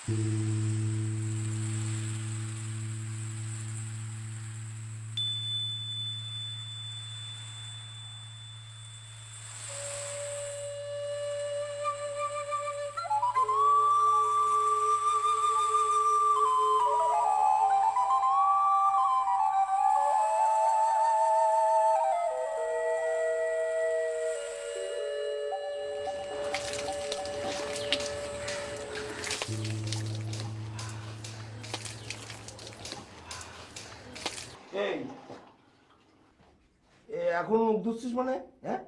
এই এখন মুখ ধুচ্ছিস মানে? হ্যাঁ,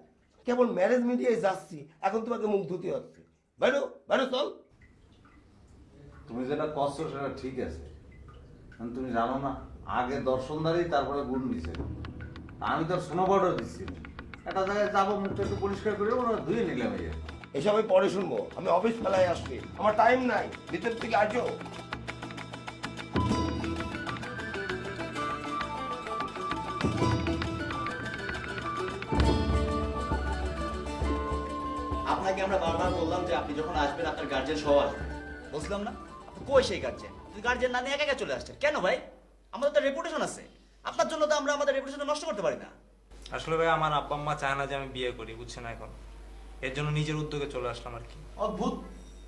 কেবল ম্যারেজ মিডিয়ায় যাচ্ছি, এখন তোমাকে মুখ ধুতে হচ্ছে। বাইরো বাইরো, চল। তুমি যেটা করছো সেটা ঠিক আছে, তুমি জানো না আগে দর্শনদারি তারপরে গুণ দিছে। আমি তো সোনো পাউডার দিচ্ছি, একটা জায়গায় যাবো মুখটা একটু পরিষ্কার করে ওরা ধুয়ে নিলাম। এসব আমি পরে শুনবো, আমি অফিস ফেলায় আসছি, আমার টাইম নাই। ভিতর থেকে আসো। আপনাকে আমরা বারবার বললাম যে আপনি যখন আসবেন আপনার গার্জেন সহ আসবেন, বুঝলাম না কই সেই গার্জেন? তুই গার্জেন না নিয়ে একা একা চলে আসছেন কেন ভাই? আমাদের তো রেপুটেশন আছে, আপনার জন্য তো আমরা আমাদের রেপুটেশন নষ্ট করতে পারি না। আসলে ভাই আমার আব্বা আম্মা চায় না যে আমি বিয়ে করি, বুঝছেন এখন, এর জন্য নিজের উদ্যোগে চলে আসলাম আর কি। অদ্ভুত,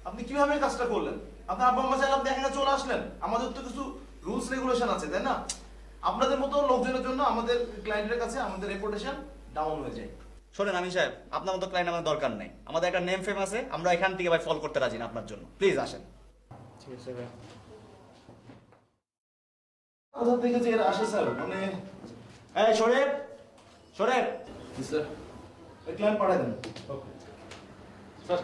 আপনি কিভাবে এই কাজটা করলেন? আপনার আব্বা আম্মা চাইলে আপনি এখানে চলে আসলেন? আমাদের তো কিছু রুলস রেগুলেশন আছে, তাই না? আপনাদের মতো লোকজনের জন্য আমাদের ক্লায়েন্টের কাছে আমাদের রেপুটেশন ডাউন হয়ে যায়। শোনেন আমিন সাহেব, আপনার মতো ক্লায়েন্ট আমাদের দরকার নেই, আমাদের একটা নেম ফেম আছে, আমরা এখান থেকে ভাই ফল করতে রাজি না আপনার জন্য, প্লিজ আসেন। ঠিক আছে ভাই। কোথা থেকে যে এরা আসে স্যার, মানে এই শোনেন শোনেন, স্যার ওই ক্লায়েন্ট পাঠায় দেন। ওকে স্যার,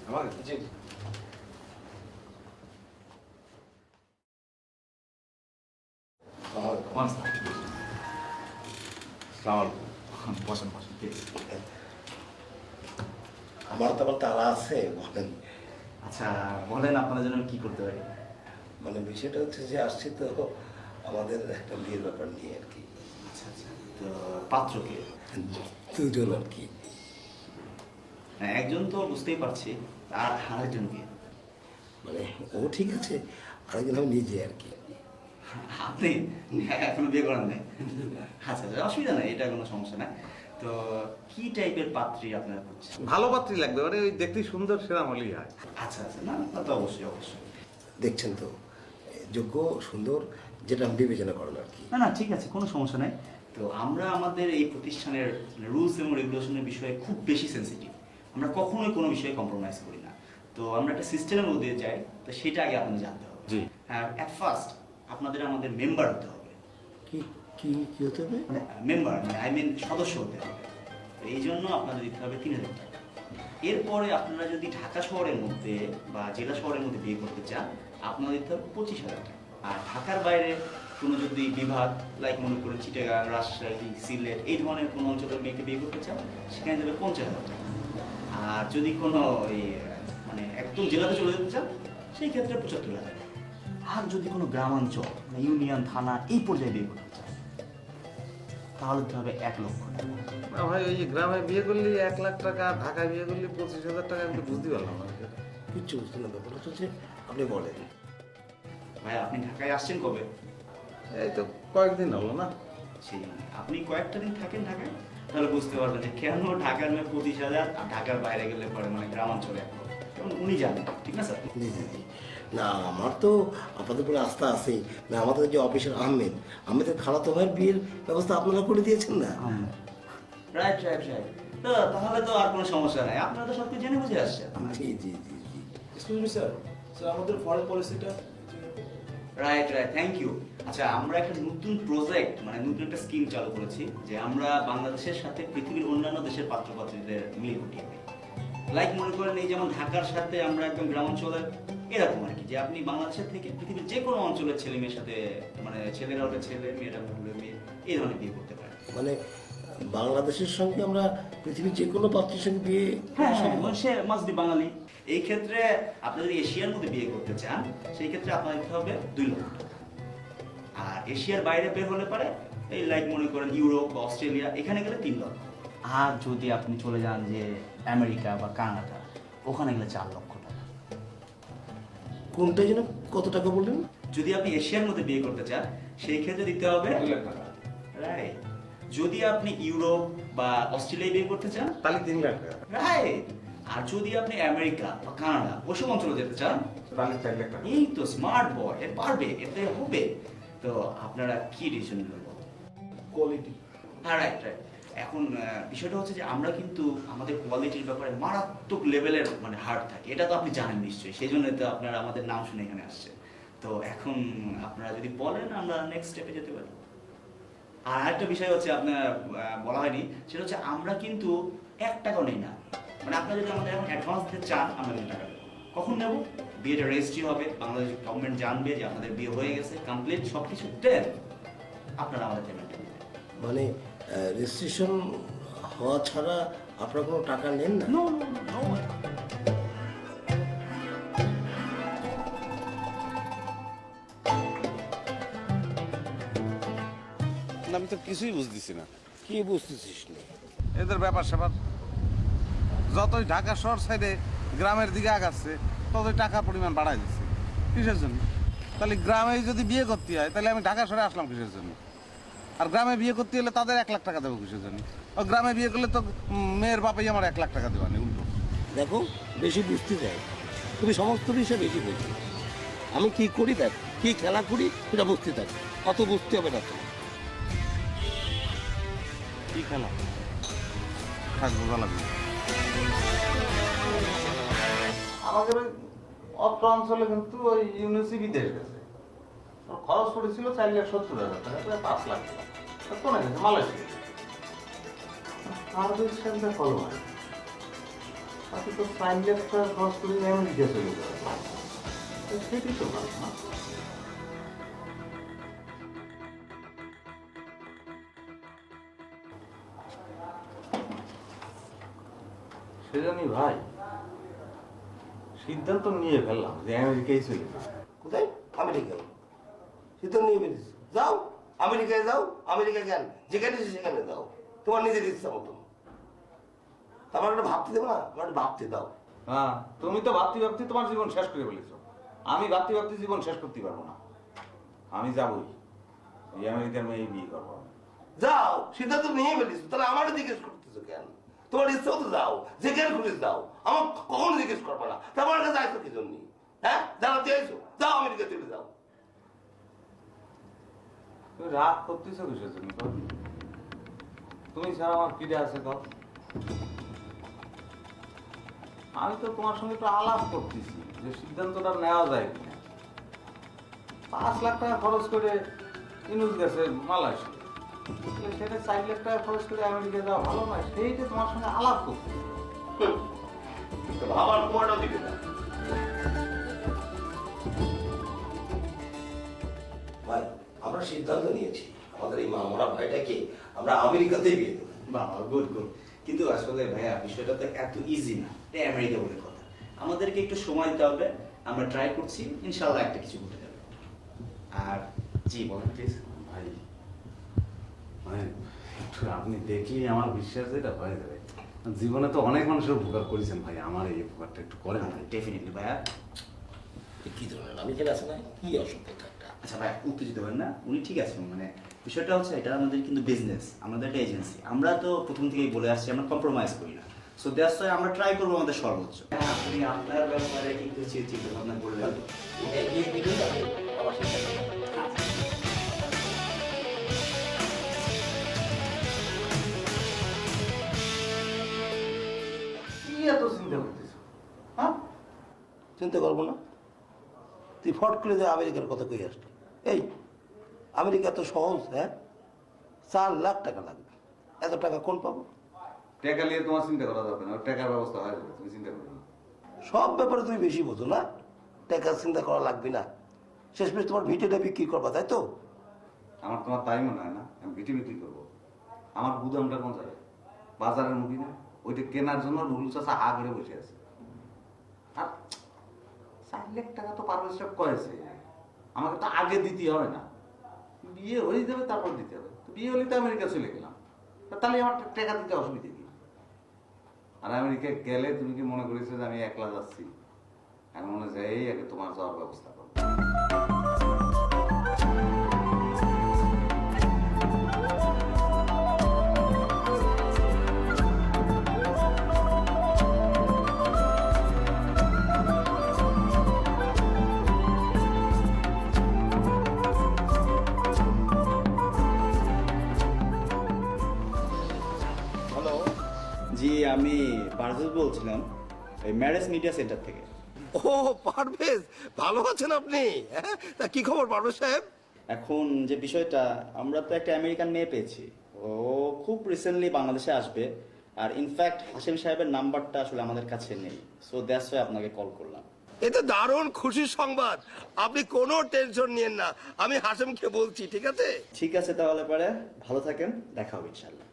আমার জি বসেন বসেন প্লিজ। আমার তো আবার তারা আছে, বলেন। আচ্ছা বলেন আপনাদের জন্য কি করতে পারি? মানে বিষয়টা হচ্ছে যে আসছি তো আমাদের একটা বিয়ের ব্যাপার নিয়ে আর কি। আচ্ছা আচ্ছা, তো পাত্রকে? দুজন আর কি। হ্যাঁ, একজন তো বুঝতেই পারছি, আর আরেকজনকে? মানে ও ঠিক আছে, আরেকজন আমি নিজে আর কি। আপনি এখনো বিয়ে করেন নাই? আচ্ছা আচ্ছা, অসুবিধা নাই, এটা কোনো সমস্যা না। তো কি টাইপের পাত্রী আপনারা খুঁজছেন? ভালো পাত্রী লাগবে, মানে ওই দেখতে সুন্দর সেরাম হলেই হয়। আচ্ছা আচ্ছা, না না তো অবশ্যই অবশ্যই। দেখছেন তো, যোগ্য সুন্দর যেটা আমি বিবেচনা করেন আর কি। না না ঠিক আছে, কোনো সমস্যা নাই। তো আমরা আমাদের এই প্রতিষ্ঠানের রুলস এবং রেগুলেশনের বিষয়ে খুব বেশি সেন্সিটিভ, আমরা কখনোই কোনো বিষয়ে কম্প্রোমাইজ করি না। তো আমরা একটা সিস্টেমের মধ্যে যাই, তো সেটা আগে আপনি জানতে হবে। জি। হ্যাঁ, অ্যাট ফার্স্ট আপনাদের আমাদের মেম্বার হতে হবে। কি কি কি হতে হবে? মানে মেম্বার মানে আই মিন সদস্য হতে হবে। তো এই জন্য আপনাদের দিতে হবে ৩,০০০ টাকা। এরপরে আপনারা যদি ঢাকা শহরের মধ্যে বা জেলা শহরের মধ্যে বিয়ে করতে চান, আপনারা দিতে হবে ২৫,০০০ টাকা। আর ঢাকার বাইরে কোনো যদি বিভাগ, লাইক মনে করেন চিটাগাং, রাজশাহী, সিলেট, এই ধরনের কোনো অঞ্চলের মেয়েকে বিয়ে করতে চান, সেখানে দেবে ৫০,০০০ টাকা। আর যদি কোনো ওই মানে একদম জেলাতে চলে যেতে চান, সেই ক্ষেত্রে ৭৫,০০০ টাকা। আর যদি কোনো গ্রামাঞ্চল, ইউনিয়ন, থানা এই পর্যায়ে বিয়ে করতে চান, তাহলে দিতে হবে ১,০০,০০০ টাকা। না ভাই, ওই যে গ্রামে বিয়ে করলে ১,০০,০০০ টাকা, ঢাকায় বিয়ে করলে ২৫,০০০ টাকা, আমি তো বুঝতে পারলাম না। কিচ্ছু বুঝতে না, ব্যাপারটা হচ্ছে আপনি বলেন। ভাই আপনি ঢাকায় আসছেন কবে? এই তো কয়েকদিন হলো না। সেই আপনি কয়েকটা দিন থাকেন ঢাকায়, তাহলে বুঝতে পারবেন যে কেন ঢাকার মেয়ে ২৫,০০০ আর ঢাকার বাইরে গেলে পরে মানে গ্রামাঞ্চলে ১,০০,০০০। কারণ উনি জানেন, ঠিক না স্যার? জি জি জি। না, আমার তো আপনাদের উপরে আস্থা আছেই। না, আমাদের যে অফিসার আহমেদের খালাতো ভাইয়ের বিয়ের ব্যবস্থা আপনারা করে দিয়েছেন না? Right right right. তো তাহলে তো আর কোনো সমস্যা নাই, আপনারা তো সব কিছু জেনে বুঝে আসছেন। জি জি জি জি। এক্সকিউজ মি স্যার, স্যার আমাদের ফরেন পলিসিটা। Right right, thank you. আচ্ছা, আমরা একটা নতুন প্রজেক্ট মানে নতুন একটা স্কিম চালু করেছি, যে আমরা বাংলাদেশের সাথে পৃথিবীর অন্যান্য দেশের পাত্রপাত্রীদের মিল গুটিয়ে দিই। লাইক মনে করেন এই যেমন ঢাকার সাথে আমরা একদম গ্রামাঞ্চলের, এরকম আর কি, যে আপনি বাংলাদেশের থেকে পৃথিবীর যে কোনো অঞ্চলের ছেলে মেয়ের সাথে, মানে ছেলেরা হলে ছেলে, মেয়েরা হলে মেয়ে, এই ধরনের বিয়ে করতে পারে। মানে বাংলাদেশের সঙ্গে আমরা পৃথিবীর যে কোনো পাত্রের সঙ্গে বিয়ে হ্যাঁ হ্যাঁ, সে মাস্ট বি বাঙালি। এই ক্ষেত্রে আপনি যদি এশিয়ার মধ্যে বিয়ে করতে চান, সেই ক্ষেত্রে আপনার দিতে হবে ২,০০,০০০ টাকা। আর এশিয়ার বাইরে বের হলে পারে এই লাইক মনে করেন ইউরোপ বা অস্ট্রেলিয়া, এখানে গেলে ৩,০০,০০০। আর যদি আপনি চলে যান যে আমেরিকা বা কানাডা, ওখানে গেলে ৪,০০,০০০ টাকা। কোনটাই যেন কত টাকা বললেন? যদি আপনি এশিয়ার মধ্যে বিয়ে করতে চান সেই ক্ষেত্রে দিতে হবে 2 লাখ টাকা। রাইট। যদি আপনি ইউরোপ বা অস্ট্রেলিয়ায় বিয়ে করতে চান তাহলে 3 লাখ টাকা। রাইট। আর যদি আপনি আমেরিকা বা কানাডা ওসব অঞ্চলে যেতে চান তাহলে 4 লাখ টাকা। এই তো স্মার্ট বয়, এ পারবে, এতে হবে। তো আপনারা কি ডিসিশন নেবেন? কোয়ালিটি। হ্যাঁ, রাইট রাইট। এখন বিষয়টা হচ্ছে যে আমরা কিন্তু আমাদের কোয়ালিটির ব্যাপারে মারাত্মক লেভেলের মানে হার্ড থাকি, এটা তো আপনি জানেন নিশ্চয়ই, সেই জন্য তো আপনারা আমাদের নাম শুনে এখানে আসছে। তো এখন আপনারা যদি বলেন আমরা নেক্সট স্টেপে যেতে পারি। আর আরেকটা বিষয় হচ্ছে আপনার বলা হয়নি, সেটা হচ্ছে আমরা কিন্তু 1 টাকাও নেই না। মানে আপনারা যদি আমাদের এখন অ্যাডভান্স দিতে চান আমরা কিন্তু টাকা দেবো। কখন নেব? বিয়েটা রেজিস্ট্রি হবে, বাংলাদেশ গভর্নমেন্ট জানবে যে আপনাদের বিয়ে হয়ে গেছে, কমপ্লিট সব কিছু, দেন আপনারা আমাদের পেমেন্টটা দিবেন। মানে রেজিস্ট্রেশন হওয়া ছাড়া আপনারা কোনো টাকা নেন না? No no no no. আমি তো কিছুই বুঝতেছি না কি বুঝতেছিস না? এদের ব্যাপার স্যাপার। যতই ঢাকা শহর সাইডে গ্রামের দিকে আগাচ্ছে ততই টাকার পরিমাণ বাড়াই দিচ্ছে। কিসের জন্য? তাহলে গ্রামে যদি বিয়ে করতে হয় তাহলে আমি ঢাকা শহরে আসলাম কিসের জন্য? আর গ্রামে বিয়ে করতে হলে তাদের 1 লাখ টাকা দেবো কিসের জন্য? ও গ্রামে বিয়ে করলে তো মেয়ের বাপাই আমার 1 লাখ টাকা দেওয়া নেই, উল্টো। দেখো, বেশি বুঝতে চাই, তুমি সমস্ত বিষয়ে বেশি বুঝো। আমি কি করি দেখ, কি খেলা করি সেটা বুঝতে থাক, অত বুঝতে হবে না তো। কি খেলা? থাক, বোঝা লাগবে। আমাদের ওই অত্র অঞ্চলে কিন্তু ওই ইউনিসি বিদেশ গেছে, ওর খরচ পড়েছিল 4,70,000 টাকা, প্রায় 5 লাখ টাকা। কোনে গেছে? মালয়েশিয়া। আমাদের সেখানে কল হয় তাতে তো 4 লাখ টাকা খরচ করে আমেরিকা চলে যাবে, সেটি তো ভালো না। সেজন্যই ভাই সিদ্ধান্ত নিয়ে ফেললাম যে আমেরিকায় চলে যাবে। কোথায়? আমেরিকা। সিদ্ধান্ত নিয়ে বেরিয়েছি, যাও আমেরিকায় যাও। আমেরিকা কেন? যেখানে ইচ্ছে সেখানে যাও, তোমার নিজের ইচ্ছা মতো। তারপর একটা ভাবতে দেবো না, আমার একটা ভাবতে দাও। হ্যাঁ, তুমি তো ভাবতে ভাবতে তোমার জীবন শেষ করে ফেলেছো। আমি ভাবতে ভাবতে জীবন শেষ করতে পারবো না। আমি যাবই, এই আমেরিকার মেয়ে বিয়ে করবো। যাও, সিদ্ধান্ত নিয়ে ফেলিস, তাহলে আমারও জিজ্ঞেস করতেছো কেন? তোমার ইচ্ছা তো যাও, যেখানে খুঁজে যাও, আমার কখনো জিজ্ঞেস করবো না। তোমার কাছে আইসো কি জন্য? হ্যাঁ, জানাতে আইসো, যাও আমেরিকা চলে যাও। তুমি রাগ করতেছো কিসের জন্য? তুমি ছাড়া আমার কিডে আছে কল? আমি তো তোমার সঙ্গে একটু আলাপ করতেছি যে সিদ্ধান্তটা নেওয়া যায় কিনা। 5 লাখ টাকা খরচ করে ইনুস গেছে মালয়েশিয়া, সেটা 4 লাখ টাকা খরচ করে আমেরিকা যাওয়া ভালো নয়, সেইটা তোমার সঙ্গে আলাপ করতে। ভাবার কুয়াটাও দিবে না। ভাই, আমরা সিদ্ধান্ত নিয়েছি আমাদের এই মামরা ভাইটাকে আমরা আমেরিকাতেই বিয়ে দেবো। বাবা, গুড গুড। কিন্তু আসলে ভাইয়া বিষয়টা তো এত ইজি না, এটা আমেরিকা বলে কথা। আমাদেরকে একটু সময় দিতে হবে, আমরা ট্রাই করছি, ইনশাআল্লাহ একটা কিছু ঘটে যাবে। আর জি বলেন প্লিজ। ভাই মানে একটু আপনি দেখলেই আমার বিশ্বাস যেটা হয়ে যাবে। জীবনে তো অনেক মানুষের উপকার করেছেন ভাই, আমার এই উপকারটা একটু করেন না। ডেফিনেটলি ভাইয়া। কি ধরনের আমি এখানে আছে না, কি অসুবিধা একটা? আচ্ছা ভাই, উত্তেজিত হবেন না, উনি ঠিক আছেন। মানে বিষয়টা হচ্ছে এটা আমাদের কিন্তু বিজনেস, আমাদের একটা এজেন্সি, আমরা তো প্রথম থেকেই বলে আসছি আমরা কম্প্রোমাইজ করি না। সো দ্যাটস ওয়াই আমরা ট্রাই করবো আমাদের সর্বোচ্চ। হ্যাঁ, আপনি আপনার ব্যাপারে কিন্তু চিন্তা ভাবনা করলেন। বিয়ে দিলে আমার সিদ্ধান্ত। কি এত চিন্তা করতেছো? হ্যাঁ, চিন্তা করবো না? তুই ফট করে যে আমেরিকার কথা কই আসলি? এই আমেরিকা তো সহজ, হ্যাঁ? 4 লাখ টাকা লাগবে, এত টাকা কোন পাবো? টাকা নিয়ে তোমার চিন্তা করা যাবে না, ওর টাকার ব্যবস্থা হয়ে যাবে, তুমি চিন্তা করো না। সব ব্যাপারে তুমি বেশি বোঝো না, টাকা চিন্তা করা লাগবে না। শেষমেশ তোমার ভিটেটা বিক্রি করবা, তাই তো? আমার তোমার তাই মনে হয় না আমি বিটি বিক্রি করবো? আমার গুদামটা কোন জায়গায়? বাজারের মুখী না? ওইটা কেনার জন্য রুল চাষা হা করে বসে আছে। আর 4 লাখ টাকা তো পারমিশন করেছে, আমাকে তো আগে দিতে হবে না, বিয়ে হয়ে যাবে তারপর দিতে হবে। তো বিয়ে হলে তো আমেরিকা চলে গেলাম, তাহলে আমার টাকা দিতে অসুবিধা কি? আর আমেরিকায় গেলে তুমি কি মনে করেছো যে আমি একলা যাচ্ছি? আমি মনে হয় এই আগে তোমার যাওয়ার ব্যবস্থা করো। হ্যালো, জি আমি পারভেজ বলছিলাম এই ম্যারেজ মিডিয়া সেন্টার থেকে। ও পারভেজ, ভালো আছেন আপনি? হ্যাঁ, তা কি খবর পারভেজ সাহেব? এখন যে বিষয়টা, আমরা তো একটা আমেরিকান মেয়ে পেয়েছি, ও খুব রিসেন্টলি বাংলাদেশে আসবে। আর ইনফ্যাক্ট হাসিম সাহেবের নাম্বারটা আসলে আমাদের কাছে নেই, সো দ্যাটস ওয়াই আপনাকে কল করলাম। এটা দারুণ খুশির সংবাদ, আপনি কোনো টেনশন নিয়েন না, আমি হাসেমকে বলছি, ঠিক আছে? ঠিক আছে, তাহলে পরে ভালো থাকেন, দেখা হবে ইনশাল্লাহ।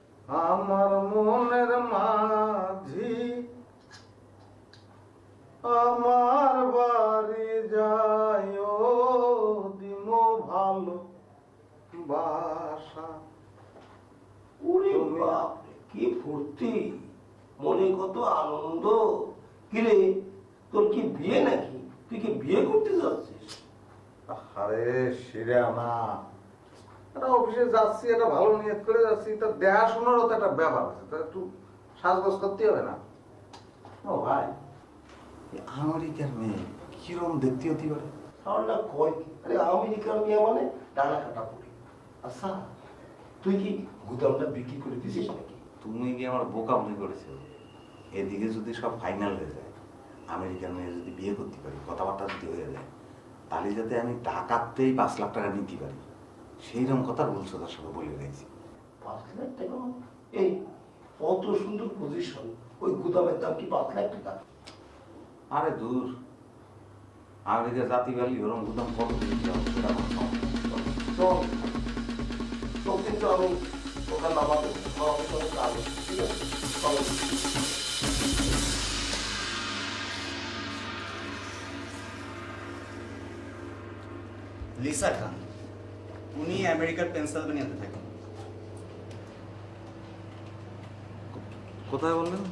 আমার মনের মাঝি আমার বাড়ি যায় দিমো ভালো বাসা। ওরে বাপরে, কি ফুর্তি, মনে কত আনন্দ। কিরে, তোর কি বিয়ে নাকি? তুই কি বিয়ে করতে যাচ্ছিস? আরে সেরা না, একটা অফিসে যাচ্ছি, একটা ভালো নিয়ত করে যাচ্ছি, তা দেখাশোনারও তো একটা ব্যাপার আছে, তা একটু সাজগোজ করতে হবে না? ও ভাই, আমেরিকার মেয়ে কিরম দেখতে হতে পারে? আমার না কয় কি, আরে আমেরিকার মেয়ে মানে ডানা কাটা পড়ি। আচ্ছা, তুই কি গুদামটা বিক্রি করে দিছিস নাকি? তুমি কি আমার বোকা মনে করেছো? এদিকে যদি সব ফাইনাল হয়ে যায়, আমেরিকার মেয়ে যদি বিয়ে করতে পারি, কথাবার্তা যদি হয়ে যায়, তাহলে যাতে আমি টাকাতেই 5 লাখ টাকা নিতে পারি, সেইরকম কথা বলছো তার সঙ্গে বলে গেছি। 5 লাখ টাকা? এই কত সুন্দর পজিশন, ওই গুদামের দাম কি 5 লাখ টাকা? আরে দূর, আমেরিকা জাতি বালি ওরম গুদাম কত দিতে হবে সেটা আমার সমস্যা। চল, তো কিন্তু আমি ওখানে নামাবো, আমার সঙ্গে কাজ আছে, ঠিক আছে? চলো। লিসা খান, উনি আমেরিকার পেনসিলভেনিয়াতে থাকেন। কোথায় বললেন?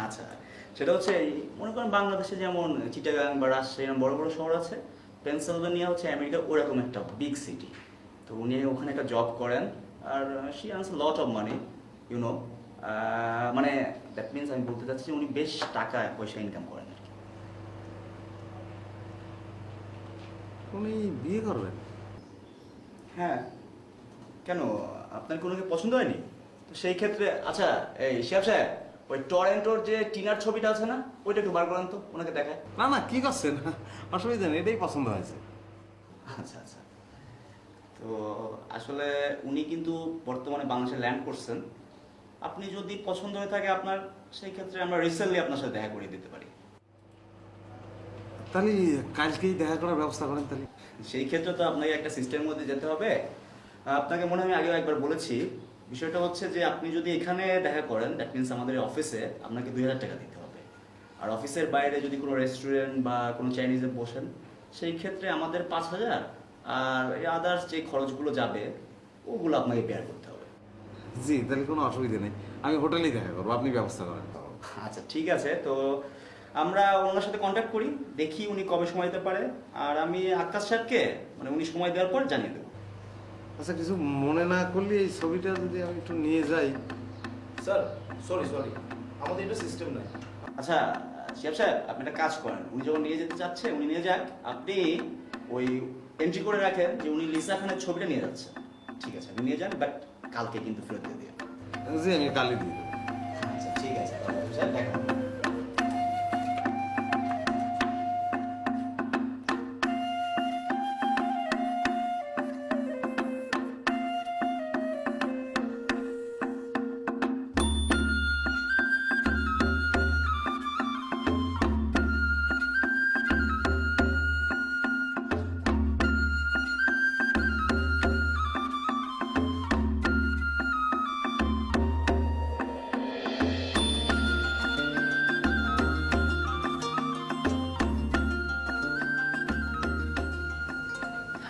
আচ্ছা, সেটা হচ্ছে এই, মনে করেন বাংলাদেশে যেমন চিটাগাং বা রাজশাহী এরকম বড় বড় শহর আছে, পেনসিলভেনিয়া হচ্ছে আমেরিকার ওরকম একটা বিগ সিটি। তো উনি ওখানে একটা জব করেন, আর she earns lot of money, you know. মানে দ্যাট মিনস আমি বলতে চাচ্ছি যে উনি বেশ টাকা পয়সা ইনকাম করেন আর কি। উনি বিয়ে করবেন? হ্যাঁ, কেন আপনার কোনো কি পছন্দ হয়নি? তো সেই ক্ষেত্রে আচ্ছা, এই শিহাব সাহেব, ওই টরেন্টোর যে টিনার ছবিটা আছে না, ওইটা একটু বার করেন তো, ওনাকে দেখায়। না না, কি করছেন, অসুবিধা নেই, এটাই পছন্দ হয়েছে। আচ্ছা আচ্ছা, তো আসলে উনি কিন্তু বর্তমানে বাংলাদেশে ল্যান্ড করছেন। আপনি যদি পছন্দ হয়ে থাকে আপনার, সেই ক্ষেত্রে আমরা রিসেন্টলি আপনার সাথে দেখা করিয়ে দিতে পারি। তাহলে কালকেই দেখা করার ব্যবস্থা করেন তাহলে। সেই ক্ষেত্রে তো আপনাকে একটা সিস্টেমের মধ্যে যেতে হবে। আপনাকে মনে হয় আমি আগেও একবার বলেছি, বিষয়টা হচ্ছে যে আপনি যদি এখানে দেখা করেন, দ্যাট মিনস আমাদের অফিসে আপনাকে 2000 টাকা দিতে হবে। আর অফিসের বাইরে যদি কোনো রেস্টুরেন্ট বা কোনো চাইনিজে বসেন, সেই ক্ষেত্রে আমাদের 5000, আর এই আদার্স যে খরচগুলো যাবে ওগুলো আপনাকে বেয়ার করতে হবে। জি, তাহলে কোনো অসুবিধা নেই, আমি হোটেলেই দেখা করবো, আপনি ব্যবস্থা করেন। আচ্ছা ঠিক আছে, তো আমরা ওনার সাথে কন্ট্যাক্ট করি, দেখি উনি কবে সময় দিতে পারে। আর আমি আকাশ সাহেবকে মানে উনি সময় দেওয়ার পর জানিয়ে দেবো। আচ্ছা, কিছু মনে না করলে এই ছবিটা যদি আমি একটু নিয়ে যাই। স্যার, সরি, আমাদের এটা সিস্টেম নাই। আচ্ছা শিহাব সাহেব, আপনি একটা কাজ করেন, উনি যখন নিয়ে যেতে চাচ্ছে উনি নিয়ে যাক, আপনি ওই এন্ট্রি করে রাখেন যে উনি লিসা খানের ছবিটা নিয়ে যাচ্ছে। ঠিক আছে, আপনি নিয়ে যান, বাট কালকে কিন্তু ফেরত দিয়ে দিন। জি, আমি কালই দিয়ে দেবো। আচ্ছা ঠিক আছে, তাহলে স্যার দেখা হবে।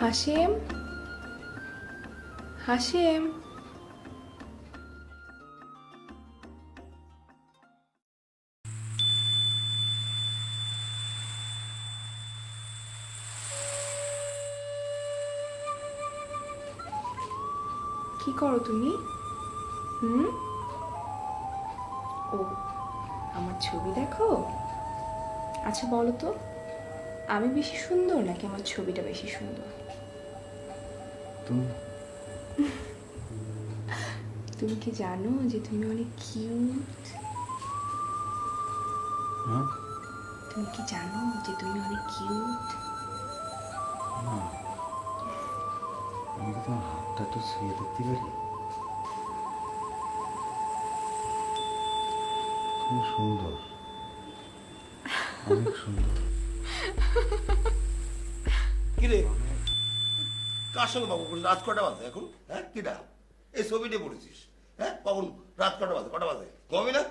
হাসিম, হাসিম, করো তুমি? হুম? ও, আমার ছবি দেখো? আচ্ছা বলো তো, আমি বেশি সুন্দর নাকি আমার ছবিটা বেশি সুন্দর? তুমি তুমি কি জানো যে তুমি অনেক কিউট? হ্যাঁ তুমি কি জানো যে তুমি অনেক কিউট? না, আমি কি তোমার হাতটা একটু ছুঁয়ে দেখতে পারি? তুমি সুন্দর, অনেক সুন্দর। কি রে কার সঙ্গে বাবু করিস? রাত কটা বাজে এখন? হ্যাঁ কিটা এই ছবিটা পড়েছিস? হ্যাঁ কখন রাত কটা বাজে? কটা বাজে ঘুমাবি না?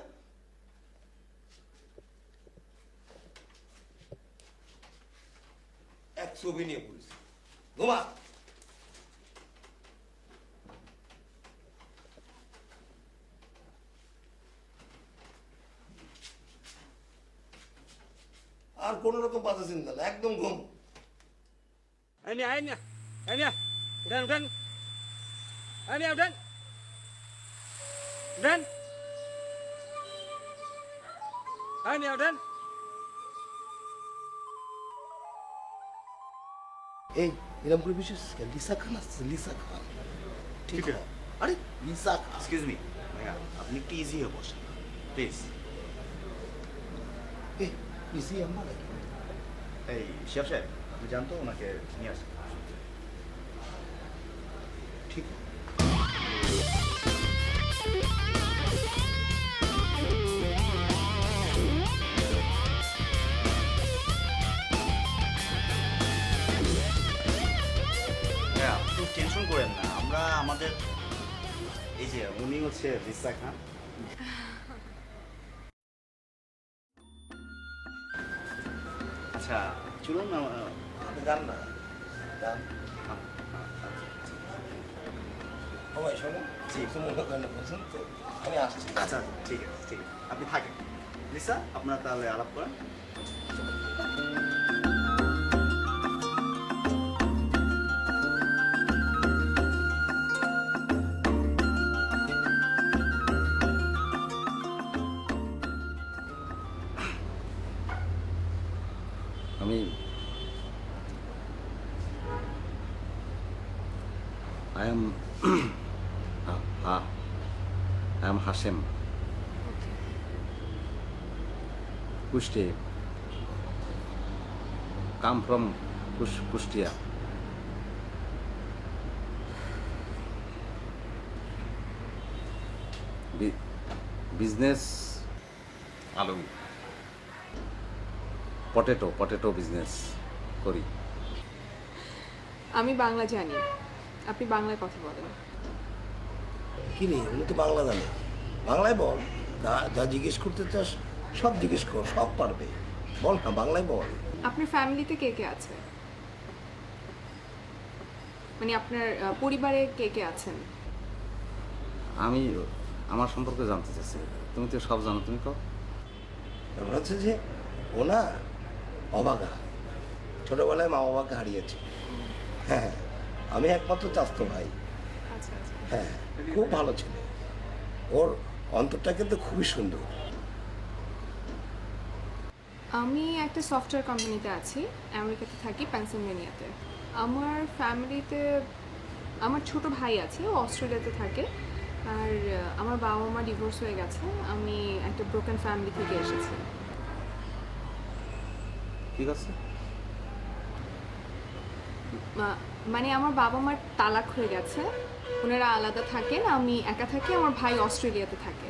এক ছবি নিয়ে পড়েছিস, ঘুমা। আর কোন রকম বাধা চিন্তা না, একদম ঘুম। Ini, ini, udah, ini udah, ini udah. এই এরকম করে বিশেষ লিসা খান আসছে, লিসা খান। ঠিক আছে, আরে লিসা খান। এক্সকিউজ মি ভাইয়া, আপনি একটু ইজি হয়ে বসেন প্লিজ। এই ইসি আমার এই শিয়াব সাহেব, আপনি জানতো ওনাকে নিয়ে আসেন। ঠিক ভাইয়া আপনি টেনশন করেন না, আমরা আমাদের এই যে উনি হচ্ছে রিসা খান। আচ্ছা চলুন আপনি যান না, যান। সবাই শোনেন, কিছু মনে করেন না, বুঝছেন তো? আমি আসছি। আচ্ছা ঠিক আছে, ঠিক আছে, আপনি থাকেন। লিসা, আপনারা তাহলে আলাপ করেন। আমি I am Hashem. Kushti. Come from Kushtia. Business আলু পটেটো বিজনেস করি। আমি বাংলা জানি, আপনি বাংলায় কথা বলেন। কি রে, উনি তো বাংলা জানে, বাংলায় বল। যা যা জিজ্ঞেস করতে চাস সব জিজ্ঞেস কর, সব পারবে। বল না, বাংলায় বল। আপনার ফ্যামিলিতে কে কে আছে? মানে আপনার পরিবারে কে কে আছেন? আমি আমার সম্পর্কে জানতে চাচ্ছি, তুমি তো সব জানো, তুমি কও। ব্যাপার হচ্ছে যে ও না অবাগা, ছোটবেলায় মা বাবাকে হারিয়েছে। হ্যাঁ, আমি একমাত্র চাস্তো ভাই। আচ্ছা আচ্ছা। হ্যাঁ, খুব ভালো ছেলে, ওর অন্তরটা কিন্তু খুবই সুন্দর। আমি একটা সফটওয়্যার কোম্পানিতে আছি, আমেরিকাতে থাকি, পেনসিলভেনিয়াতে। আমার ফ্যামিলিতে আমার ছোট ভাই আছে, ও অস্ট্রেলিয়াতে থাকে। আর আমার বাবা মা ডিভোর্স হয়ে গেছে, আমি একটা ব্রোকেন ফ্যামিলি থেকে এসেছি। ঠিক আছে। মানে আমার বাবা মার তালাক হয়ে গেছে, ওনারা আলাদা থাকেন, আমি একা থাকি, আমার ভাই অস্ট্রেলিয়াতে থাকে।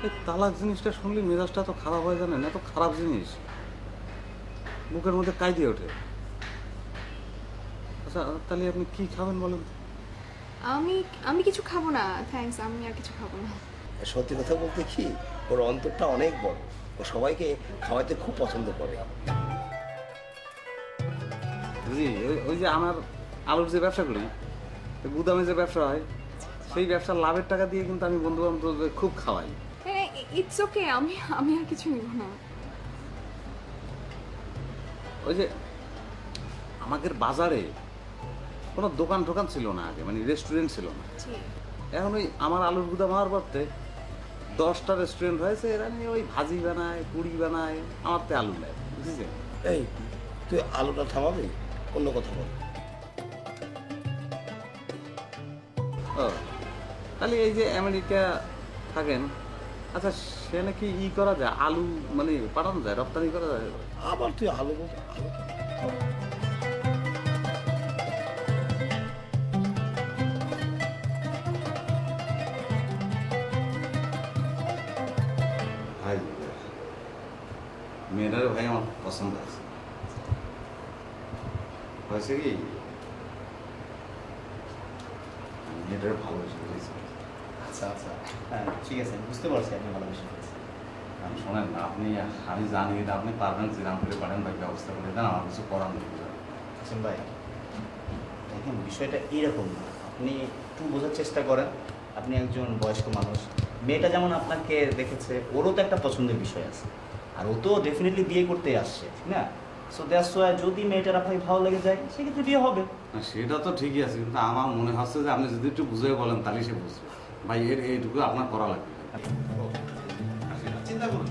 এই তালাক জিনিসটা শুনলে মেজাজটা তো খারাপ হয়ে জানেন, এত খারাপ জিনিস বুকের মধ্যে কাই দিয়ে ওঠে। আচ্ছা তাহলে আপনি কি খাবেন বলেন? আমি কিছু খাবো না, থ্যাঙ্কস, আমি আর কিছু খাবো না। সত্যি কথা বলতে কি, ওর অন্তরটা অনেক বড়, ও সবাইকে খাওয়াতে খুব পছন্দ করে। জি, ওই যে আমার আলুর যে ব্যবসা করি, গুদামে যে ব্যবসা হয়, সেই ব্যবসার লাভের টাকা দিয়ে কিন্তু আমি বন্ধু বান্ধবদের খুব খাওয়াই। ইটস ওকে, আমি আর কিছু নিব না। ওই যে আমাদের বাজারে কোনো দোকান টোকান ছিল না আগে, মানে রেস্টুরেন্ট ছিল না। জি। এখন ওই আমার আলুর গুদাম হওয়ার পরতে 10টা রেস্টুরেন্ট হয়েছে, এরা নিয়ে ওই ভাজি বানায়, পুরি বানায়, আমার তো আলু নেয়, বুঝেছেন? এই তুই আলুটা থামাবি, অন্য কথা বল। ও তাহলে এই যে আমেরিকা থাকেন, আচ্ছা সে নাকি করা যায়, আলু মানে পাঠানো যায়, রপ্তানি করা যায়? আবার তুই আলু বল, আলু ভাই মেয়েটারও ভাই আমার পছন্দ আছে। হয়েছে কি মেয়েটার ভালোবেসে ফেলেছি। আচ্ছা আচ্ছা, হ্যাঁ ঠিক আছে, বুঝতে পারছি আপনি ভালোবেসে ফেলছেন। আমি শোনেন না, আমি জানি এটা আপনি পারবেন, যেরাম করে পারেন ভাই ব্যবস্থা করে দেন, আমার কিছু করার নেই। হাসিম ভাই দেখেন বিষয়টা এরকম না, আপনি একটু বোঝার চেষ্টা করেন। আপনি একজন বয়স্ক মানুষ, মেয়েটা যেমন আপনাকে দেখেছে, ওরও তো একটা পছন্দের বিষয় আছে, আর ও তো ডেফিনেটলি বিয়ে করতে আসছে, ঠিক না? সো দ্যাটস ওয়াই যদি মেয়েটার আপনাকে ভালো লেগে যায় সেক্ষেত্রে বিয়ে হবে। না, সেটা তো ঠিকই আছে, কিন্তু আমার মনে হচ্ছে যে আপনি যদি একটু বুঝে বলেন তাহলে সে বুঝবে। ভাই এইটুকু আপনার করা লাগবে। চিন্তা করুন।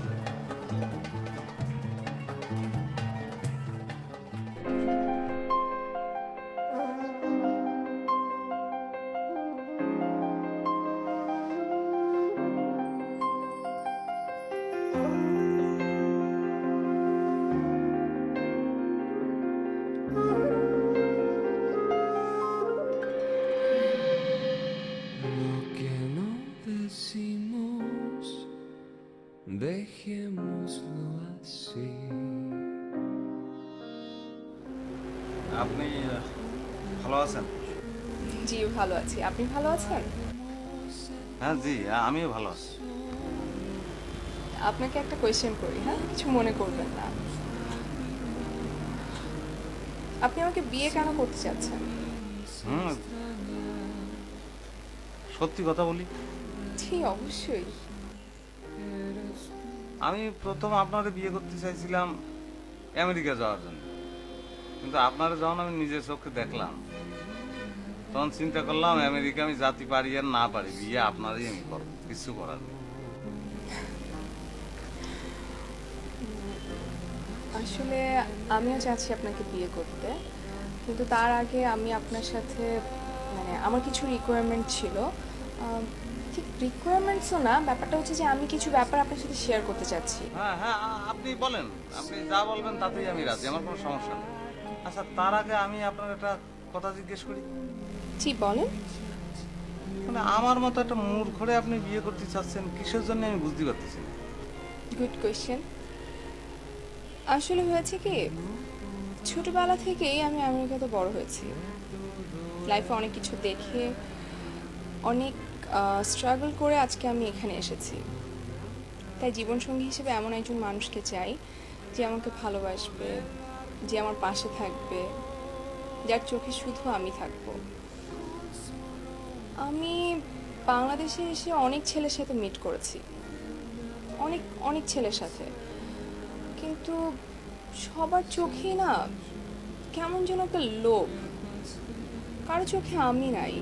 Lo que no decimos, dejémoslo así. আপনি ভালো আছেন? জি ভালো আছি, আপনি ভালো আছেন? হ্যাঁ জি, আমিও ভালো আছি। আপনাকে একটা কোয়েশ্চেন করি, হ্যাঁ, কিছু মনে করবেন না। আপনি আমাকে বিয়ে কেন করতে চাচ্ছেন? সত্যি কথা বলি, জি অবশ্যই। আমি প্রথম আপনারে বিয়ে করতে চাইছিলাম আমেরিকা যাওয়ার জন্য, কিন্তু আপনারা যখন আমি নিজের চোখে দেখলাম তখন চিন্তা করলাম আমেরিকা আমি জাতি পারি আর না পারি, বিয়ে আপনারই আমি করবো, কিছু করার নেই। আসলে আমিও চাচ্ছি আপনাকে বিয়ে করতে, কিন্তু তার আগে আমি আপনার সাথে মানে আমার কিছু রিকোয়ারমেন্ট ছিল। ঠিক রিকোয়ারমেন্টসও না, ব্যাপারটা হচ্ছে যে আমি কিছু ব্যাপার আপনার সাথে শেয়ার করতে চাচ্ছি। হ্যাঁ হ্যাঁ, আপনি বলেন, আপনি যা বলবেন তাতেই আমি রাজি, আমার কোনো সমস্যা নেই। আচ্ছা তার আগে আমি আপনার একটা কথা জিজ্ঞেস করি। জি বলেন। মানে আমার মতো একটা মূর্খরে আপনি বিয়ে করতে চাচ্ছেন কিসের জন্য আমি বুঝতে পারতেছি না। Good question. আসলে হয়েছে কি, ছোটবেলা থেকেই আমি আমেরিকাতে বড় হয়েছি, লাইফে অনেক কিছু দেখে অনেক স্ট্রাগল করে আজকে আমি এখানে এসেছি। তাই জীবনসঙ্গী হিসেবে এমন একজন মানুষকে চাই যে আমাকে ভালোবাসবে, যে আমার পাশে থাকবে, যার চোখে শুধু আমি থাকবো। আমি বাংলাদেশে এসে অনেক ছেলের সাথে মিট করেছি, অনেক অনেক ছেলের সাথে, কিন্তু সবার চোখে না কেমন যেন একটা লোভ। কারো চোখে আমি নাই,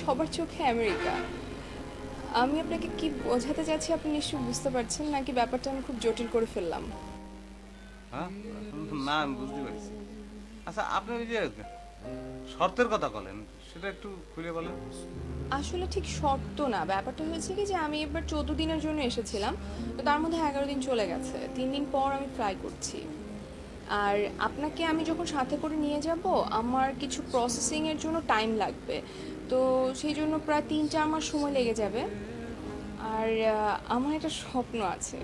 সবার চোখে আমেরিকা। আমি আপনাকে কি বোঝাতে চাচ্ছি আপনি নিশ্চয়ই বুঝতে পারছেন, নাকি ব্যাপারটা আমি খুব জটিল করে ফেললাম? হ্যাঁ না, আমি বুঝতে পারছি। আচ্ছা আপনি ওই যে শর্তের কথা বলেন, সেটা একটু খুলে বলেন। আসলে ঠিক শর্ত না, ব্যাপারটা হয়েছে কি যে আমি এবার 14 দিনের জন্য এসেছিলাম, তো তার মধ্যে 11 দিন চলে গেছে, 3 দিন পর আমি ফ্লাই করছি। আর আপনাকে আমি যখন সাথে করে নিয়ে যাব আমার কিছু প্রসেসিংয়ের জন্য টাইম লাগবে, তো সেই জন্য প্রায় 3-4 মাস সময় লেগে যাবে। আর আমার একটা স্বপ্ন আছে,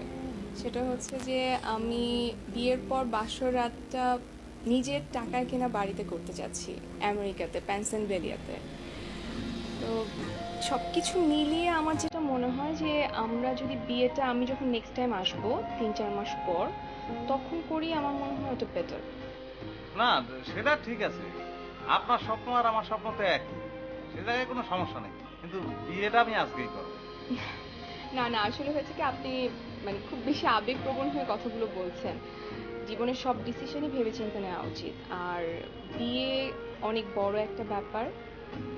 সেটা হচ্ছে যে আমি বিয়ের পর বাসর রাতটা নিজের টাকায় কেনা বাড়িতে করতে চাচ্ছি আমেরিকাতে, পেনসিলভেনিয়াতে। তো সব কিছু মিলিয়ে আমার যেটা মনে হয় যে আমরা যদি বিয়েটা, আমি যখন নেক্সট টাইম আসবো 3-4 মাস পর, তখন করি, আমার মনে হয় ওটা বেটার। না সেটা ঠিক আছে, আপনার স্বপ্ন আর আমার স্বপ্ন তো একই, সে জায়গায় কোনো সমস্যা নেই, কিন্তু বিয়েটা আমি আজকেই করবো। না না, আসলে হয়েছে কি, আপনি মানে খুব বেশি আবেগপ্রবণ হয়ে কথাগুলো বলছেন। জীবনের সব ডিসিশনই ভেবেচিন্তে নেওয়া উচিত। আর বিয়ে অনেক বড় একটা ব্যাপার,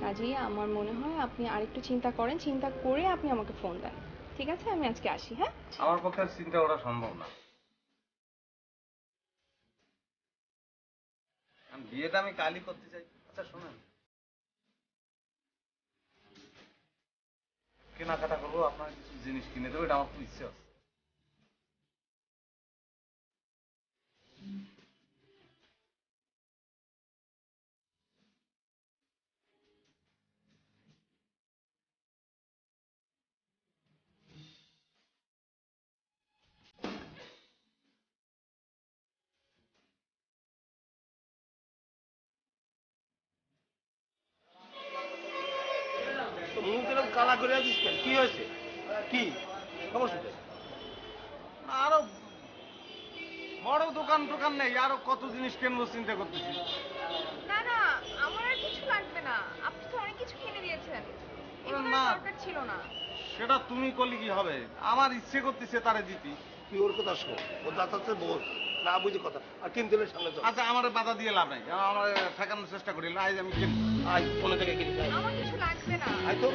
কাজেই আমার মনে হয় আপনি আরেকটু চিন্তা করেন, চিন্তা করে আপনি আমাকে ফোন দেন। ঠিক আছে, আমি আজকে আসি। হ্যাঁ, আমার পক্ষে আর চিন্তা করা সম্ভব না। বিয়েটা আমি কালই করতে চাই। আচ্ছা শোনেন, কেনাকাটা করবো, আপনার কিছু জিনিস কিনে দেবো, এটা আমার খুব ইচ্ছে আছে। তো মুখ এরকম কালা করে আছিস কেন? কি হয়েছে? কি সমস্যাটা? আরো বড় দোকান টোকান নেই, আরো কত জিনিস কিনবো চিন্তা করতেছি। না না, আমার আর কিছু লাগবে না, আপনি তো অনেক কিছু কিনে দিয়েছেন, এগুলো না। দরকার ছিল না। সেটা তুমি করলে কি হবে, আমার ইচ্ছে করতেছে তারে দিতি। তুই ওর কথা শোন, ও দাঁতাতে বল, না বুঝে কথা, আর কিনতে হলে সামনে চল। আচ্ছা আমার বাধা দিয়ে লাভ নাই, আমার ঠেকানোর চেষ্টা করি, আজ আমি কিনবো। আয় কোনো জায়গায় কিনে খাই। আমার কিছু লাগবে না। আয় তো।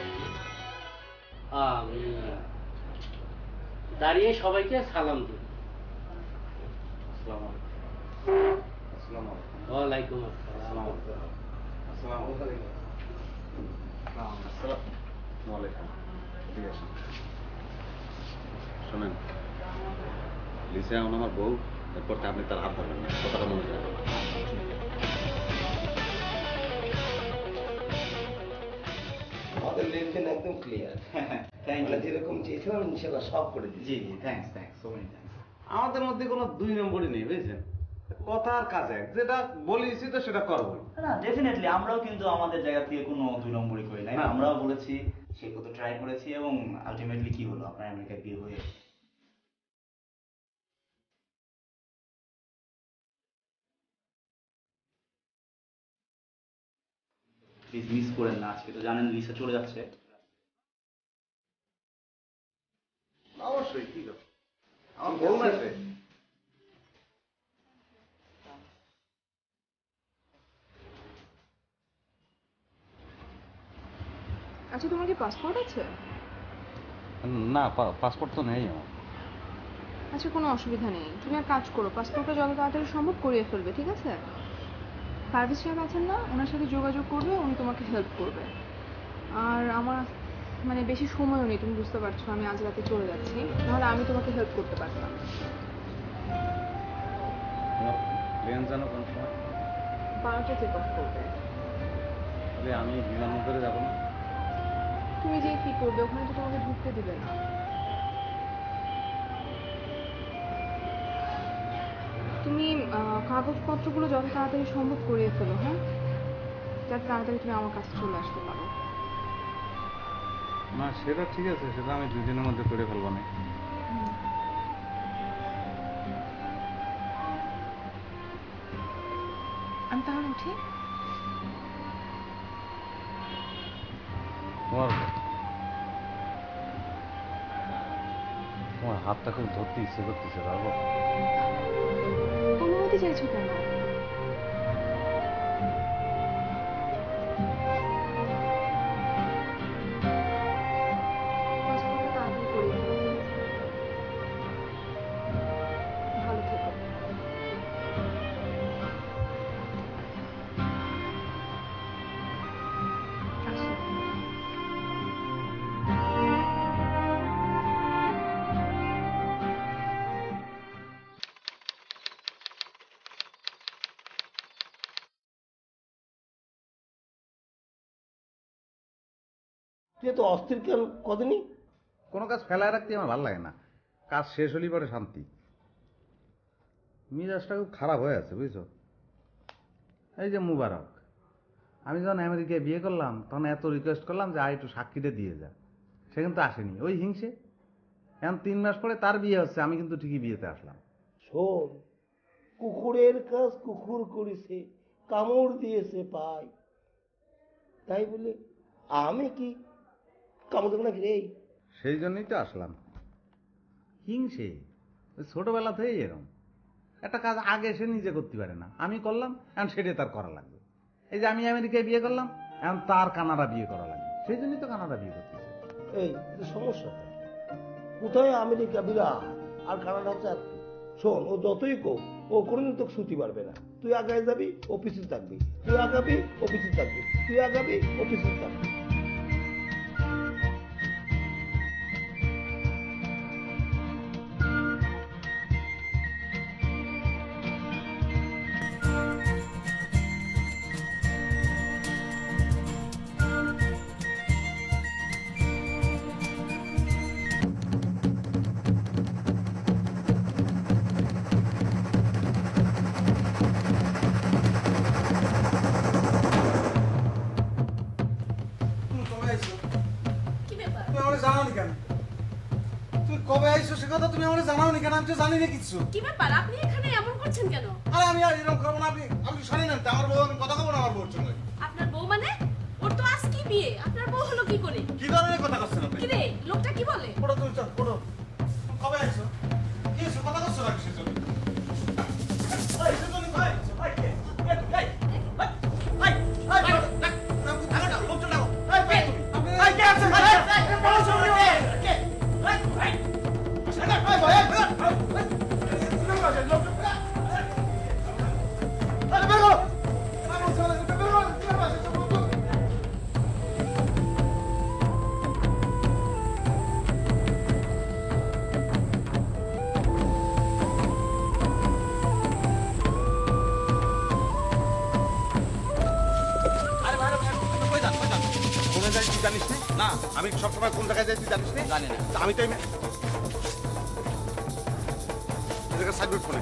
আমি দাঁড়িয়ে সবাইকে সালাম দিই। আসসালামু আলাইকুম। আসসালামু আলাইকুম। ওয়ালাইকুম আসসালাম। আসসালামু আলাইকুম। আসসালামু আলাইকুম। ঠিক আছে। শোনেন, লিসা এখন আমার বউ, এরপর আপনি তার হাত ধরবেন না, কথাটা মনে রাখবেন। আমাদের লেনদেন একদম ক্লিয়ার। থ্যাংক মানে ইউ। যেরকম চেয়েছিলাম ইনশাল্লাহ সব করে দিচ্ছি। জি জি, thanks thanks, so many thanks. আমাদের মধ্যে কোনো দুই নম্বরই নেই, বুঝছেন? কথা আর কাজ এক, যেটা বলেছি তো সেটা করবোই। না ডেফিনেটলি আমরাও কিন্তু আমাদের জায়গা থেকে কোনো দুই নম্বরই করি নাই, না। আমরাও বলেছি, সে কত ট্রাই করেছি, এবং আলটিমেটলি কি হলো, আপনার আমেরিকায় বিয়ে হয়ে প্লিজ মিস করেন না, আজকে তো জানেন লিসা চলে যাচ্ছে। অবশ্যই, ঠিক আছে। আমার বউ না সে। আচ্ছা, তোমার কি পাসপোর্ট আছে? না, পাসপোর্ট তো নেই আমার। আচ্ছা, কোনো অসুবিধা নেই, তুমি এক কাজ করো, পাসপোর্টটা যত তাড়াতাড়ি সম্ভব করিয়ে ফেলবে, ঠিক আছে? পারভেজ সাহেব আছেন না, ওনার সাথে যোগাযোগ করবে, উনি তোমাকে হেল্প করবে। আর আমার মানে বেশি সময়ও নেই, তুমি বুঝতে পারছো, আমি আজ রাতে চলে যাচ্ছি, নাহলে আমি তোমাকে হেল্প করতে পারতাম। তোমার প্লেন জানো কোন সময়? 12টা চেক অফ করবে। তাহলে আমি বিমানবন্দরে যাবো না? তুমি যে কি করবে, ওখানে তো তোমাকে ঢুকতে দিবে না। তুমি কাগজপত্রগুলো যত তাড়াতাড়ি সম্ভব করিয়ে ফেলো, হ্যাঁ, যাতে তাড়াতাড়ি তুমি আমার কাছে চলে আসতে পারো। না সেটা ঠিক আছে, সেটা আমি 2 দিনের মধ্যে করে ফেলবো না। আমি তাহলে উঠি। তোমার তোমার হাতটা খুব ধরতে ইচ্ছে করতেছে, পারবো? অনুমতি চাইছো কেন? পাসপোর্টটা তাড়াতাড়ি করিয়ে ফেলো। ভালো থেকো। আসি। তুই তো অস্থির কেন কদিনই? কোনো কাজ ফেলায় রাখতে আমার ভালো লাগে না, কাজ শেষ হলেই পরে শান্তি। মিজাজটা খুব খারাপ হয়ে আছে, বুঝছো? এই যে মুবারক, আমি যখন আমেরিকায় বিয়ে করলাম তখন এত রিকোয়েস্ট করলাম যে একটু সাক্ষীটা দিয়ে যা, সে কিন্তু আসেনি, ওই হিংসে। এখন 3 মাস পরে তার বিয়ে হচ্ছে, আমি কিন্তু ঠিকই বিয়েতে আসলাম। শোন, কুকুরের কাজ কুকুর করেছে, কামড় দিয়েছে পাই, তাই বলে আমি কি কামড় দেবো নাকি রে? সেই জন্যই তো আসলাম। হিংসে ওই ছোটবেলা থেকেই এরকম, একটা কাজ আগে সে নিজে করতে পারে না, আমি করলাম, এখন সেটাই তার করা লাগবে। এই যে আমি আমেরিকায় বিয়ে করলাম, এখন তার কানাডা বিয়ে করা লাগবে, সেই জন্যই তো কানাডা বিয়ে করতেছে। এই সমস্যা কোথায়? আমেরিকা বিরাট আর কানাডা হচ্ছে আর কি। শোন, ও যতই কোক, ও কোনোদিন তোকে ছুটি পারবে না। তুই আগায় যাবি, অফিসে থাকবি, তুই আগাবি, অফিসে থাকবি, তুই আগাবি, অফিসে থাকবি। কি ব্যাপার? তুমি আমাকে জানাওনি কেন? তুমি কবে আইছো সে কথা তুমি আমাকে জানাওনি কেন? আমি তো জানি না কিছু। কি ব্যাপার? আপনি এখানে এমন করছেন কেন? আরে আমি আর এরকম করবো না। আমি শুনি না, আমার বউ, আমি কথা বলবো না আমার বউর সঙ্গে। আপনার বউ মানে? ওর তো আজ কি বিয়ে? আপনার বউ হলো কি করে? কি ধরনের কথা করছেন আপনি? কি রে, লোকটা কি বলে? ওটা তুমি চল, ওটা। কবে আইছো? কি হয়েছে? কথা করছো না কিসের জন্য? এই, সেজন্য ভাই, ভাই কে? এই, এই, এই, এই, এই, ডাক, লোকটা ডাকো। এই, ভাই, তুমি। এই, কে আছে? এই, এই, বলো শুনি কে? কে? এই, এই, এই, ভাই, এই, জানিস না? আমি সবসময় কোন জায়গায় যাই তুই জানিস না? জানি না। আমি তো সাইনবোর্ড ফোনে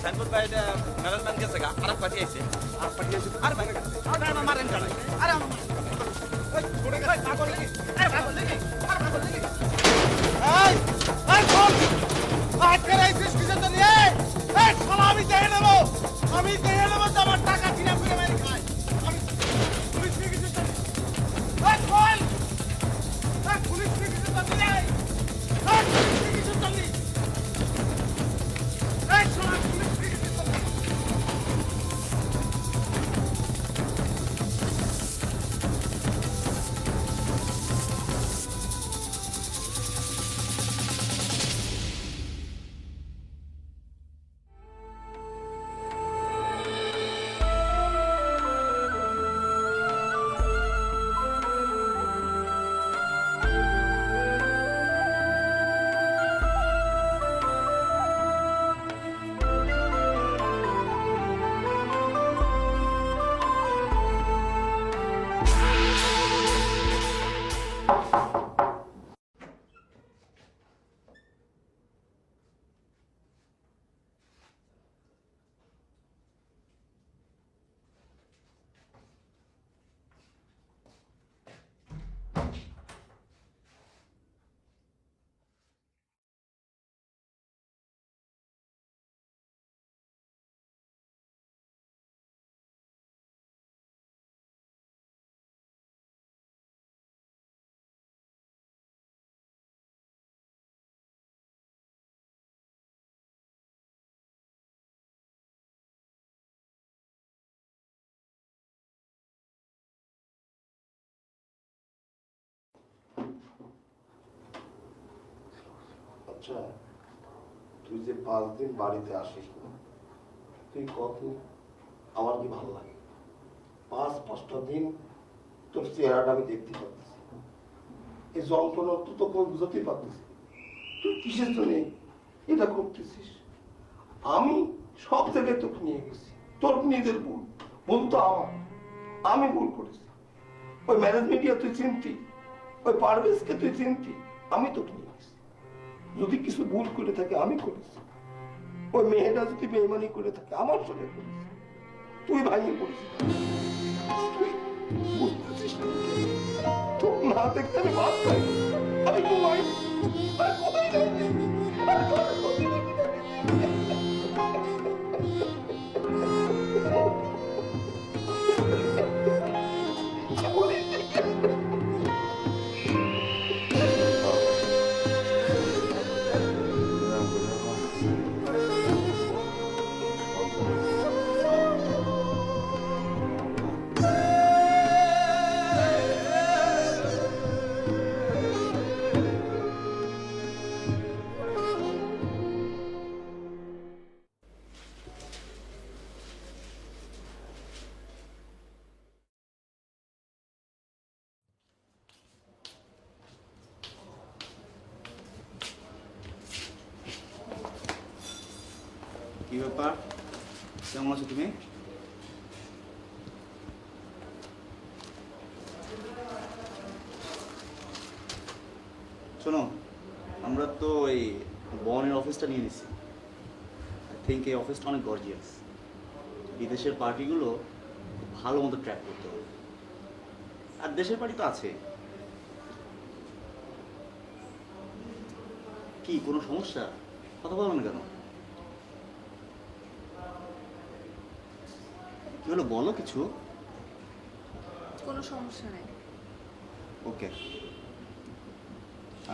সাইনবোর্ড ভাই, এটা ম্যানেজমেন্ট গেছে গা, আর পাঠিয়েছে, আর পাঠিয়েছে, আর ভাই গেছে, আর না মারেন কেন? আরে আমার ওই পড়ে গেছে, পাগল লাগি, আরে পাগল লাগি, আর পাগল লাগি। এই এই কোন আজকে রাইছিস কিসের জন্য? এই শালা, আমি দেখে নেব, আমি দেখে নেব তো আমার টাকা কিনা ফিরে মেরে খাই। আমি পুলিশ নিয়ে কিছু জানি। এই কোন এই পুলিশ নিয়ে কিছু জানি না। এই পুলিশ নিয়ে কিছু জানি। এই শালা, পুলিশ নিয়ে কিছু জানি। আচ্ছা, তুই যে 5 দিন বাড়িতে আসিস না, তুই কতদিন? আমার কি ভালো লাগে? 5-5টা দিন তোর চেহারাটা আমি দেখতে পাচ্ছি, এই যন্ত্রণা তো তোকে বুঝাতেই পারতেছি। তুই কিসের জন্য এটা করতেছিস? আমি সব জায়গায় তোকে নিয়ে গেছি, তোর নিজের ভুল, ভুল তো আমার, আমি ভুল করেছি। ওই ম্যারেজ মিডিয়া তুই চিনতি, ওই পারভেজকে তুই চিনতি, আমি তোকে নিয়ে গেছি। যদি কিছু ভুল করে থাকে আমি করেছি, ওই মেয়েটা যদি বেইমানি করে থাকে আমার সঙ্গে করেছি, তুই ভাঙিয়ে পড়েছিস। তুই বুঝতেছিস না, তোর না দেখতে আমি ভাত খাই, আমি ঘুমাই, আর কোথায় যাই? কি ব্যাপার, কেমন আছো তুমি? শোনো, আমরা তো এই বনের অফিসটা নিয়ে নিছি। আই থিঙ্ক এই অফিসটা অনেক গর্জিয়াস। বিদেশের পার্টিগুলো ভালো মতো ট্র্যাক করতে হবে, আর দেশের পার্টি তো আছে। কি কোনো সমস্যা? কথা বলো না কেন? কি হলো বলো কিছু। কোনো সমস্যা নেই। ওকে।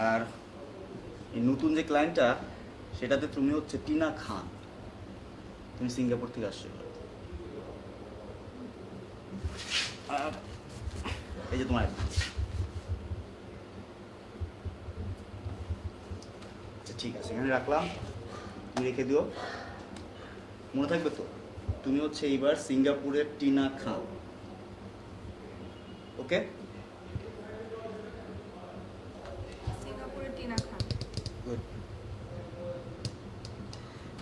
আর এই নতুন যে ক্লায়েন্টটা, সেটাতে তুমি হচ্ছে টিনা খান। তুমি সিঙ্গাপুর থেকে আসছো। আর এই যে তোমার advance। আচ্ছা ঠিক আছে, এখানে রাখলাম, তুমি রেখে দিও। মনে থাকবে তো, তুমি হচ্ছে এইবার সিঙ্গাপুরের টিনা খান। ওকে? সিঙ্গাপুরের টিনা খান। গুড।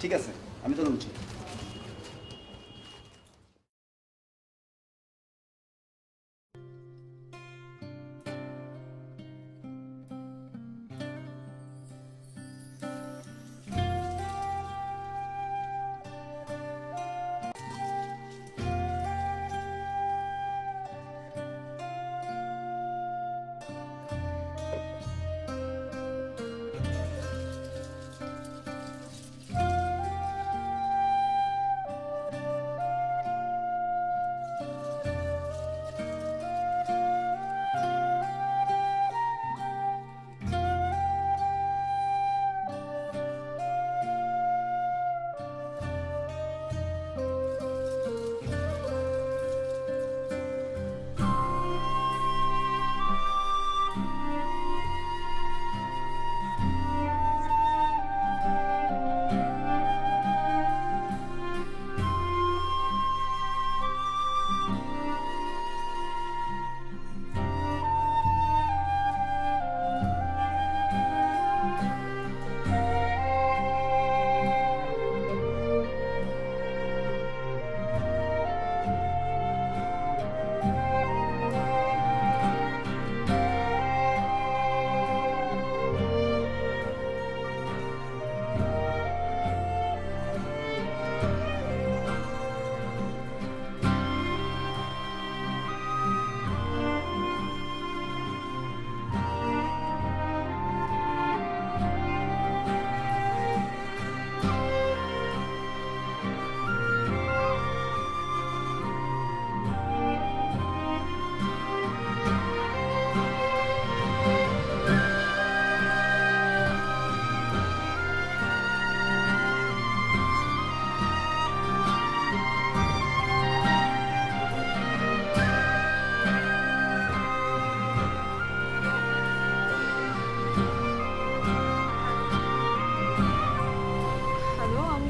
ঠিক আছে, আমি তো উঠছি।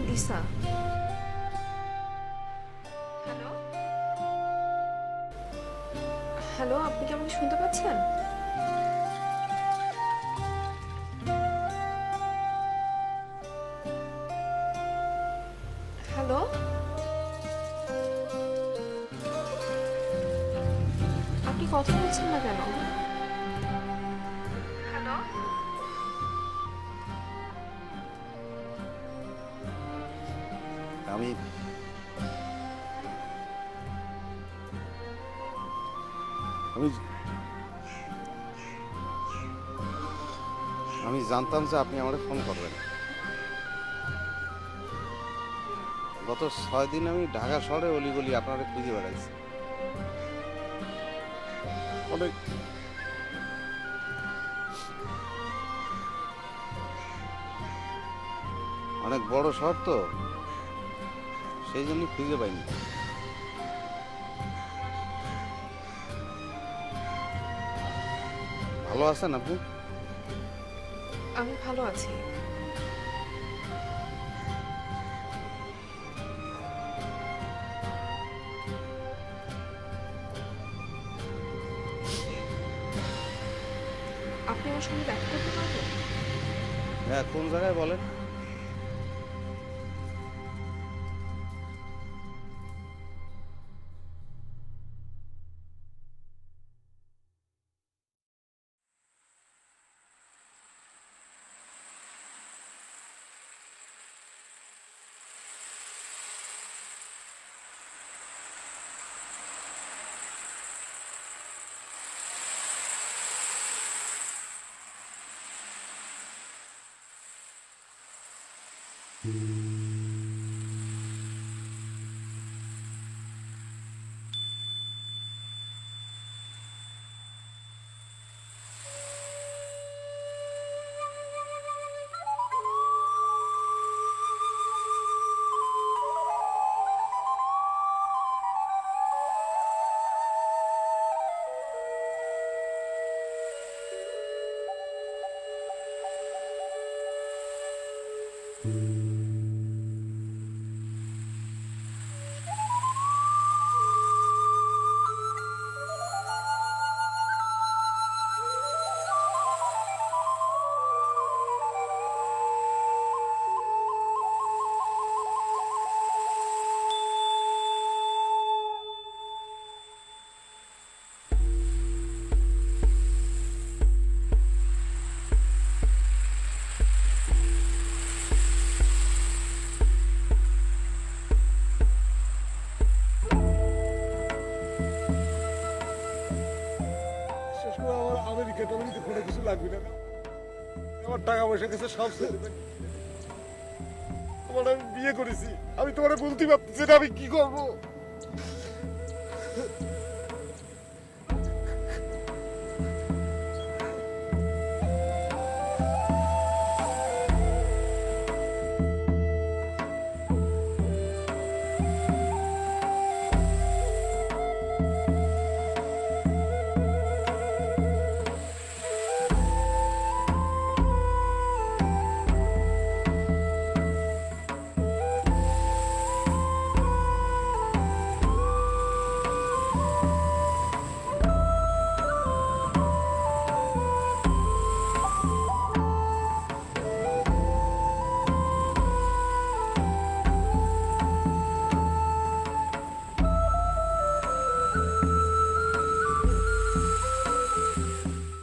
লিসা। হ্যালো হ্যালো, আপনি কি আমাকে শুনতে পাচ্ছেন? হ্যালো, আপনি কথা বলছেন না কেন? হ্যালো, আমি জানতাম যে আপনি আমাকে ফোন করবেন। গত 6 দিন আমি ঢাকা শহরে অলিগলি আপনারে খুঁজে বেড়াইছি। অনেক বড় শহর তো, সেই জন্য খুঁজে পাইনি। ভালো আছেন আপনি? আমি ভালো আছি। আপনি আমার সঙ্গে দেখা করতে পারবেন? হ্যাঁ, কোন জায়গায় বলেন? শেষ করে আমার আমেরিকা টামেরিকা কোনো কিছু লাগবে না। আমার টাকা পয়সা কাছে সব ছেড়ে দেবে। তোমার আমি বিয়ে করেছি, আমি তোমার বলতে পারতেছি না আমি কি করবো।